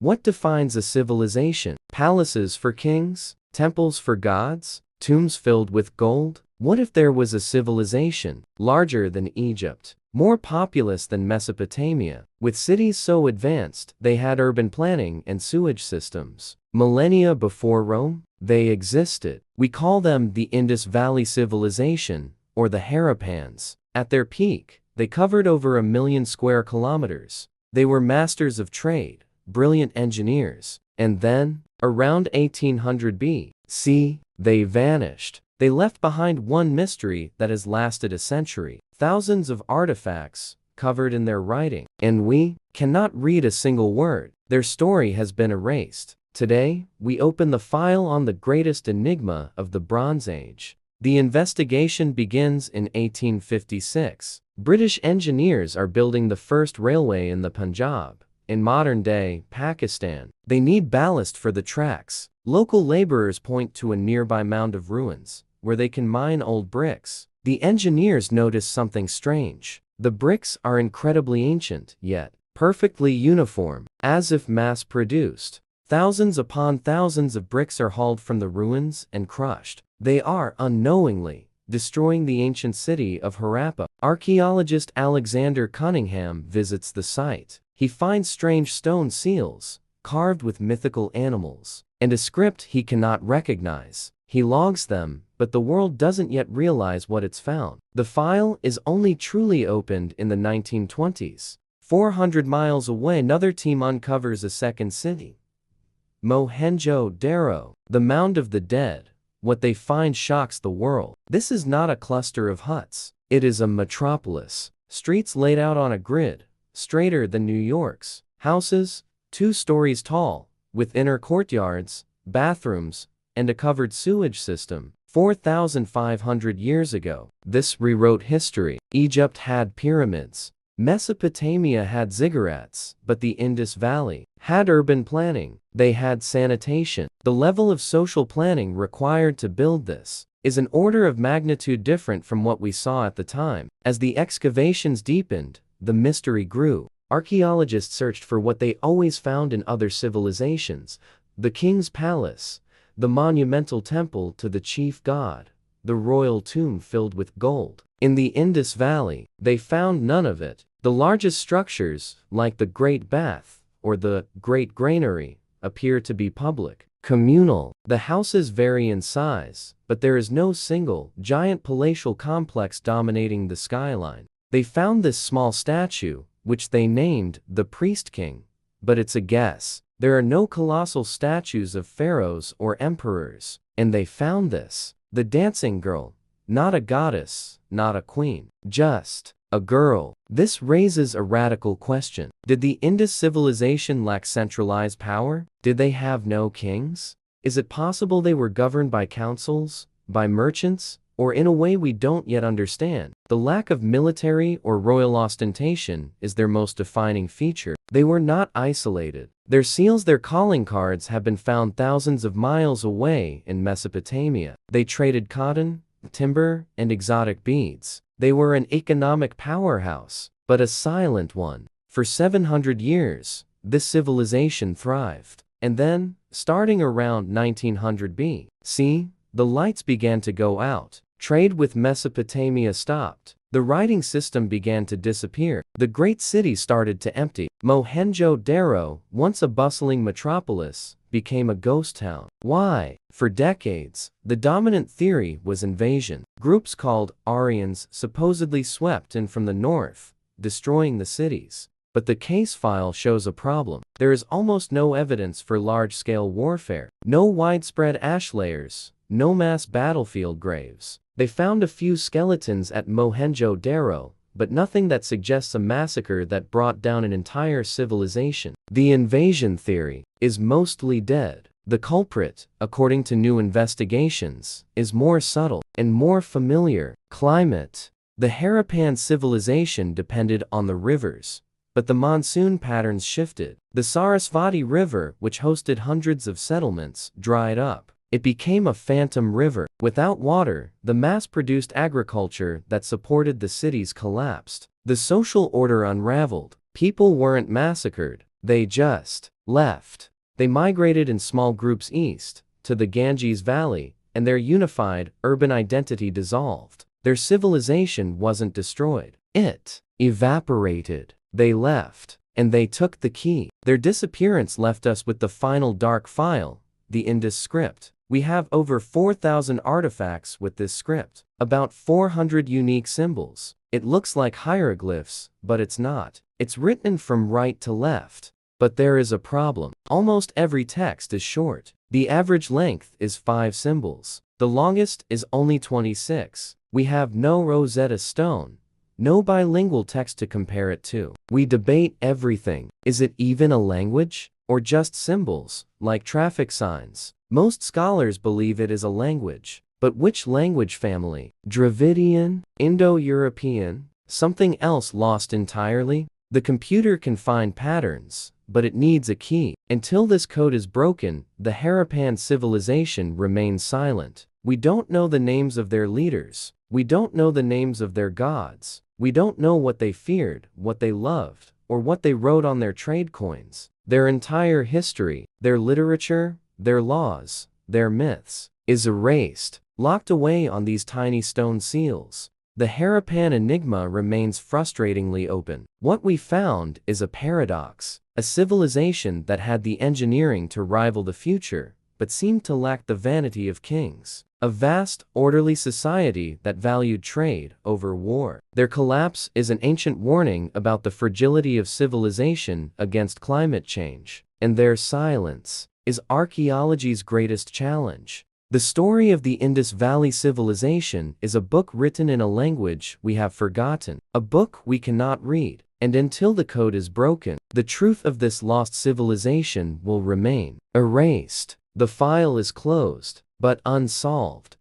What defines a civilization? Palaces for kings? Temples for gods? Tombs filled with gold? What if there was a civilization, larger than Egypt, more populous than Mesopotamia, with cities so advanced they had urban planning and sewage systems? Millennia before Rome, they existed. We call them the Indus Valley Civilization, or the Harappans. At their peak, they covered over 1 million square kilometers. They were masters of trade, brilliant engineers, and then, around 1800 B.C., they vanished. They left behind one mystery that has lasted a century, thousands of artifacts covered in their writing, and we cannot read a single word. Their story has been erased. Today, we open the file on the greatest enigma of the Bronze Age. The investigation begins in 1856. British engineers are building the first railway in the Punjab, in modern-day Pakistan. They need ballast for the tracks. Local laborers point to a nearby mound of ruins, where they can mine old bricks. The engineers notice something strange. The bricks are incredibly ancient, yet perfectly uniform, as if mass-produced. Thousands upon thousands of bricks are hauled from the ruins and crushed. They are, unknowingly, destroying the ancient city of Harappa. Archaeologist Alexander Cunningham visits the site. He finds strange stone seals, carved with mythical animals, and a script he cannot recognize. He logs them, but the world doesn't yet realize what it's found. The file is only truly opened in the 1920s. 400 miles away, another team uncovers a second city, Mohenjo-Daro, the Mound of the Dead. What they find shocks the world. This is not a cluster of huts. It is a metropolis. Streets laid out on a grid, straighter than New York's. Houses, 2 stories tall, with inner courtyards, bathrooms, and a covered sewage system. 4,500 years ago, this rewrote history. Egypt had pyramids. Mesopotamia had ziggurats, but the Indus Valley had urban planning. They had sanitation. The level of social planning required to build this is an order of magnitude different from what we saw at the time. As the excavations deepened, the mystery grew. Archaeologists searched for what they always found in other civilizations: the king's palace, the monumental temple to the chief god, the royal tomb filled with gold. In the Indus Valley, they found none of it. The largest structures, like the Great Bath or the Great Granary, appear to be public, communal. The houses vary in size, but there is no single, giant palatial complex dominating the skyline. They found this small statue, which they named the Priest King, but it's a guess. There are no colossal statues of pharaohs or emperors. And they found this, the dancing girl, not a goddess, not a queen, just a girl. This raises a radical question. Did the Indus civilization lack centralized power? Did they have no kings? Is it possible they were governed by councils, by merchants, or in a way we don't yet understand? The lack of military or royal ostentation is their most defining feature. They were not isolated. Their seals, their calling cards, have been found thousands of miles away in Mesopotamia. They traded cotton, timber, and exotic beads. They were an economic powerhouse, but a silent one. For 700 years, this civilization thrived. And then, starting around 1900 B.C., the lights began to go out. Trade with Mesopotamia stopped. The writing system began to disappear. The great city started to empty. Mohenjo-Daro, once a bustling metropolis, became a ghost town. Why? For decades, the dominant theory was invasion. Groups called Aryans supposedly swept in from the north, destroying the cities. But the case file shows a problem. There is almost no evidence for large-scale warfare. No widespread ash layers, no mass battlefield graves. They found a few skeletons at Mohenjo-Daro, but nothing that suggests a massacre that brought down an entire civilization. The invasion theory is mostly dead. The culprit, according to new investigations, is more subtle and more familiar. Climate. The Harappan civilization depended on the rivers, but the monsoon patterns shifted. The Sarasvati River, which hosted hundreds of settlements, dried up. It became a phantom river. Without water, the mass-produced agriculture that supported the cities collapsed. The social order unraveled. People weren't massacred. They just Left. They migrated in small groups east, to the Ganges Valley, and their unified, urban identity dissolved. Their civilization wasn't destroyed. It evaporated. They left. And they took the key. Their disappearance left us with the final dark file, the Indus script. We have over 4,000 artifacts with this script. About 400 unique symbols. It looks like hieroglyphs, but it's not. It's written from right to left. But there is a problem. Almost every text is short. The average length is 5 symbols. The longest is only 26. We have no Rosetta Stone. No bilingual text to compare it to. We debate everything. Is it even a language? Or just symbols, like traffic signs? Most scholars believe it is a language. But which language family? Dravidian? Indo-European? Something else lost entirely? The computer can find patterns, but it needs a key. Until this code is broken, the Harappan civilization remains silent. We don't know the names of their leaders. We don't know the names of their gods. We don't know what they feared, what they loved, or what they wrote on their trade coins. Their entire history, their literature, their laws, their myths, is erased, locked away on these tiny stone seals. The Harappan Enigma remains frustratingly open. What we found is a paradox, a civilization that had the engineering to rival the future, but seemed to lack the vanity of kings. A vast, orderly society that valued trade over war. Their collapse is an ancient warning about the fragility of civilization against climate change. And their silence is archaeology's greatest challenge. The story of the Indus Valley Civilization is a book written in a language we have forgotten, a book we cannot read, and until the code is broken, the truth of this lost civilization will remain erased. The file is closed, but unsolved.